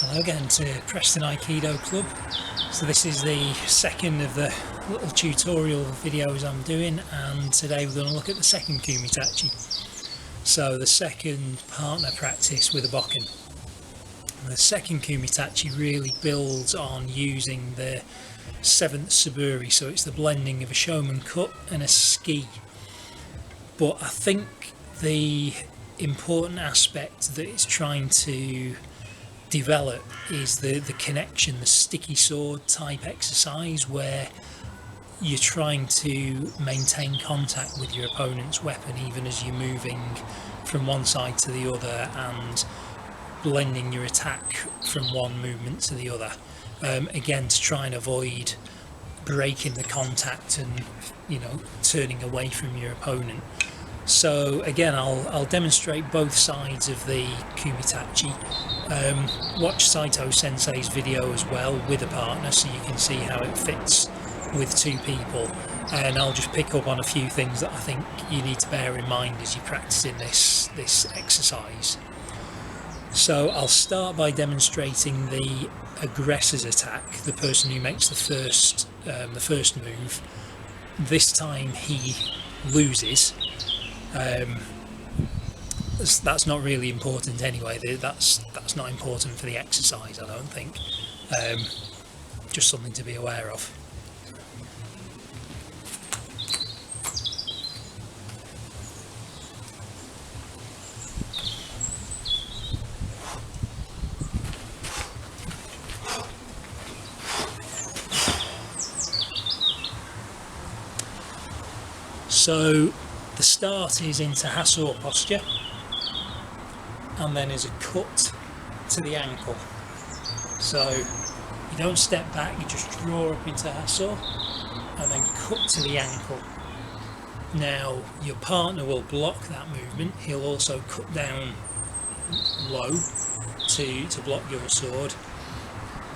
Hello again to Preston Aikido Club. So this is the second of the little tutorial videos I'm doing, and today we're going to look at the second Kumitachi. So the second partner practice with a bokken. And the second Kumitachi really builds on using the 7th Suburi, so it's the blending of a shoman cut and a ski. But I think the important aspect that it's trying to develop is the connection, the sticky sword type exercise, where you're trying to maintain contact with your opponent's weapon even as you're moving from one side to the other and blending your attack from one movement to the other, again to try and avoid breaking the contact and turning away from your opponent. So again, I'll demonstrate both sides of the Kumitachi. Watch Saito Sensei's video as well with a partner, so you can see how it fits with two people, and I'll just pick up on a few things that I think you need to bear in mind as you're practicing this exercise. So I'll start by demonstrating the aggressor's attack, the person who makes the first move. This time he loses. That's not really important anyway. That's not important for the exercise, I don't think. Just something to be aware of. So the start is into Hasso posture, and then is a cut to the ankle. So you don't step back, you just draw up into Hasso and then cut to the ankle. Now your partner will block that movement. He'll also cut down low to block your sword.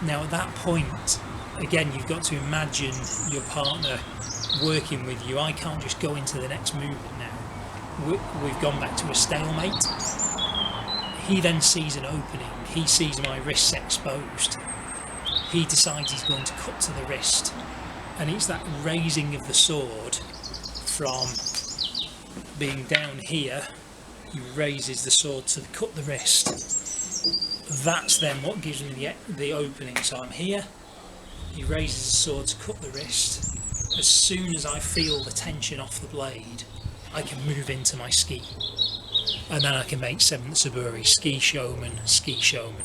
Now at that point, again, you've got to imagine your partner working with you. I can't just go into the next movement now. We've gone back to a stalemate. He then sees an opening. He sees my wrists exposed. He decides he's going to cut to the wrist, and it's that raising of the sword from being down here. He raises the sword to cut the wrist. That's then what gives me the opening. So I'm here. He raises the sword to cut the wrist. As soon as I feel the tension off the blade, I can move into my ski, and then I can make 7th Suburi, ski shoman, ski shoman.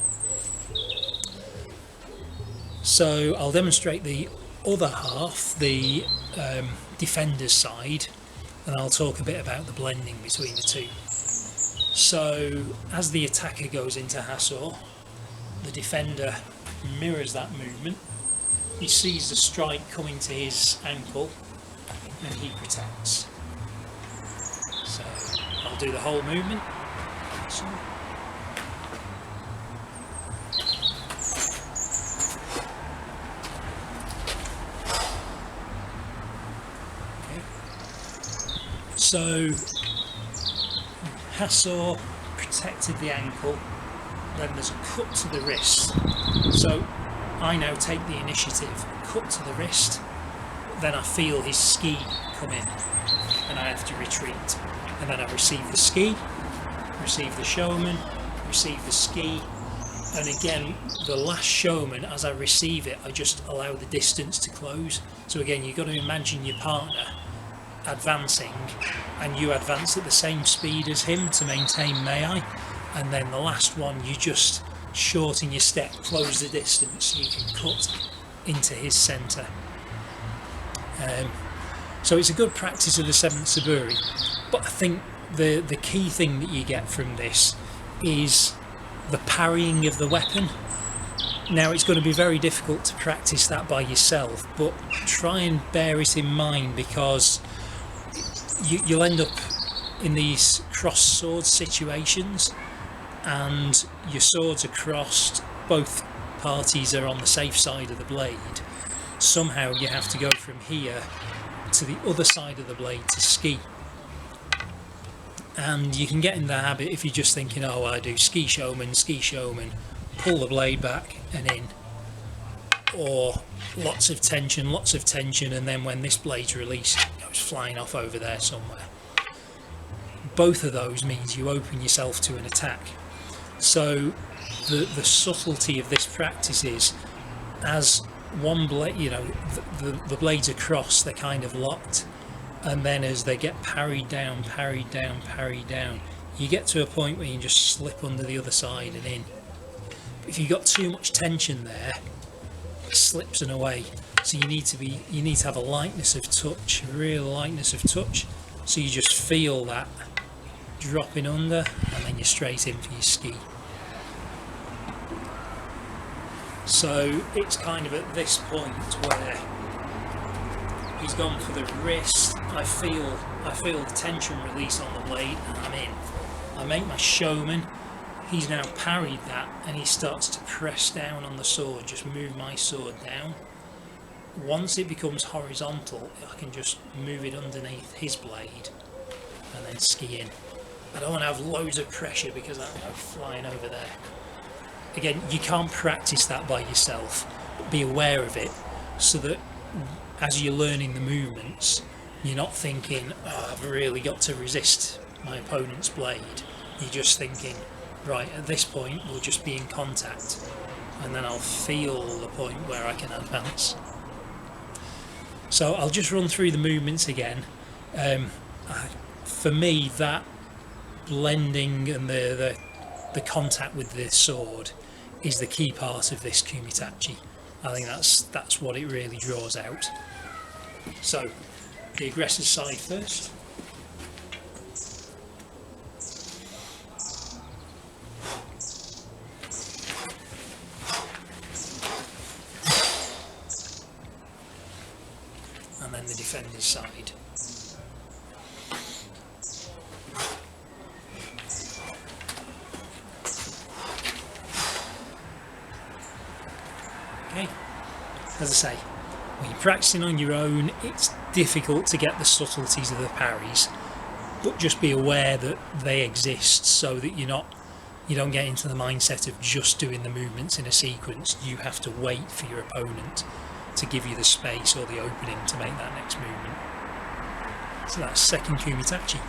So I'll demonstrate the other half, the defender's side, and I'll talk a bit about the blending between the two. So as the attacker goes into Hasso, the defender mirrors that movement. He sees the strike coming to his ankle and he protects. So I'll do the whole movement. So. Okay. So Hasso protected the ankle, then there's a cut to the wrist. So I now take the initiative, cut to the wrist, then I feel his ski come in and I have to retreat, and then I receive the ski, receive the shoman, receive the ski, and again the last shoman, as I receive it, I just allow the distance to close. So again, you've got to imagine your partner advancing and you advance at the same speed as him to maintain mei, and then the last one you just shorten your step, close the distance so you can cut into his centre. So it's a good practice of the 7th Suburi, but I think the key thing that you get from this is the parrying of the weapon. Now it's going to be very difficult to practice that by yourself, but try and bear it in mind, because you'll end up in these cross sword situations and your swords are crossed, both parties are on the safe side of the blade. Somehow you have to go from here to the other side of the blade to ski. And you can get in the habit, if you're just thinking, oh, I do ski shoman, pull the blade back and in, or lots of tension, and then when this blade's released, it goes flying off over there somewhere. Both of those means you open yourself to an attack. So the subtlety of this practice is, as one blade, you know, the blades across, they're kind of locked, and then as they get parried down, you get to a point where you can just slip under the other side and in. But if you've got too much tension there, it slips and away. So you need to have a lightness of touch, a real lightness of touch. So you just feel that dropping under, and then you're straight in for your ski. So it's kind of at this point where he's gone for the wrist. I feel the tension release on the blade, and I'm in. I make my showman. He's now parried that, and he starts to press down on the sword, just move my sword down. Once it becomes horizontal, I can just move it underneath his blade and then ski in. I don't want to have loads of pressure because I'll go flying over there. Again, you can't practice that by yourself, but be aware of it so that as you're learning the movements, you're not thinking, oh, I've really got to resist my opponent's blade. You're just thinking, right, at this point we'll just be in contact, and then I'll feel the point where I can advance. So I'll just run through the movements again. For me, that blending and the contact with the sword is the key part of this Kumitachi. I think that's what it really draws out. So the aggressor's side first. And then the defender's side. Okay, as I say, when you're practicing on your own, it's difficult to get the subtleties of the parries, but just be aware that they exist so that you don't get into the mindset of just doing the movements in a sequence. You have to wait for your opponent to give you the space or the opening to make that next movement. So that's second Kumitachi.